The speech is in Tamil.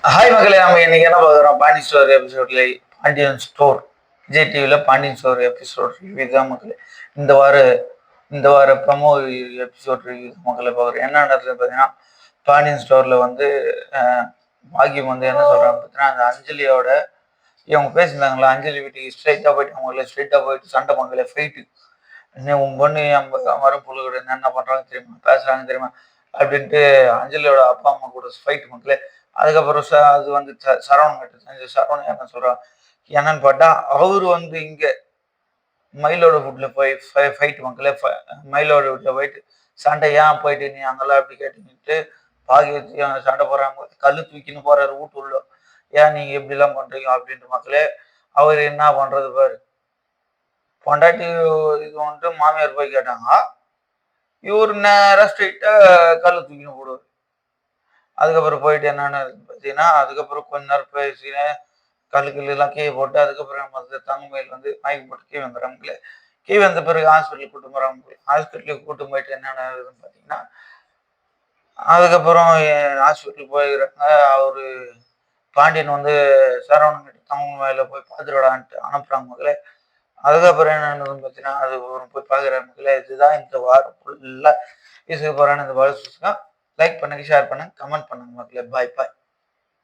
ஹாய் மக்களே, நம்ம இன்னைக்கு என்ன பார்க்குறோம்? பாண்டியன் ஸ்டோர் எபிசோட்ல பாண்டியன் ஸ்டோர் விஜய் டிவியில் பாண்டியன் ஸ்டோர் எபிசோட் ரிவ்யூ தான் மக்களே. இந்த வார இந்த வார ப்ரமோ எபிசோட் ரிவ்யூ மக்களை பார்க்குறோம். என்ன நடக்குது பார்த்தீங்கன்னா, பாண்டியன் ஸ்டோரில் வந்து பாக்கியம் வந்து என்ன சொல்கிறாங்க பார்த்தீங்கன்னா, அந்த அஞ்சலியோட இவங்க பேசியிருந்தாங்களா, அஞ்சலி வீட்டுக்கு ஸ்ட்ரைட்டாக போயிட்டு அவங்கள ஸ்ட்ரைட்டாக போயிட்டு சண்டை மக்களே ஃபைட்டு. உன் பொண்ணு மரம் புழு கூட என்ன பண்ணுறாங்க தெரியுமா, பேசுகிறாங்க தெரியுமா அப்படின்ட்டு அஞ்சலியோட அப்பா அம்மா கூட ஃபைட் மக்களே. அதுக்கப்புறம் அது வந்து சரவணன் கிட்ட சரவணன் என்ன சொல்றான் என்னன்னு பார்த்தா, அவரு வந்து இங்க மயிலோட வீட்டுல போய் ஃபைட் மக்களே. மயிலோட வீட்டுல போயிட்டு சண்டை ஏன் போயிட்டு நீ அங்கெல்லாம் அப்படி கேட்டுக்கிட்டு பாகிய சண்டை போடுறாங்க, கல்லு தூக்கின்னு போறாரு வீட்டு உள்ள. ஏன் நீங்க இப்படி எல்லாம் பண்றீங்க அப்படின்ட்டு மக்களே. அவர் என்ன பண்றது பாரு, பொண்டாட்டி இது வந்துட்டு மாமியார் போய் கேட்டாங்க, இவரு நேரம் ஸ்ட்ரைட்டா கல்லு தூக்கின்னு போடுவார். அதுக்கப்புறம் போயிட்டு என்னன்னு பார்த்தீங்கன்னா, அதுக்கப்புறம் கொஞ்ச நேரம் பேசினேன், கல்லெல்லாம் கீழே போட்டு அதுக்கப்புறம் தங்கமயில் வந்து மயக்கம் போட்டு கீழே வந்துடுறாங்களே. கீழே வந்த பிறகு ஹாஸ்பிட்டலுக்கு கூட்டு போகிறாங்க. ஹாஸ்பிட்டலுக்கு கூட்டு போயிட்டு என்ன நடக்குதுன்னு பார்த்தீங்கன்னா, அதுக்கப்புறம் ஹாஸ்பிட்டலுக்கு போயிருக்காங்க. அவரு பாண்டியன் வந்து சரவணன் கிட்ட தங்கமயில போய் பார்த்துடான்ட்டு அனுப்புறாங்க மக்களே. அதுக்கப்புறம் என்ன நடக்குதுன்னு பார்த்தீங்கன்னா, அது போய் பார்க்குற மக்களே. இதுதான் இந்த வாரம் ஃபுல்லாக பேச போகிறான்னு இந்த வாரம் லைக் பண்ணுங்க, ஷேர் பண்ணுங்க, கமெண்ட் பண்ணுங்க மக்களே. பாய் பாய்.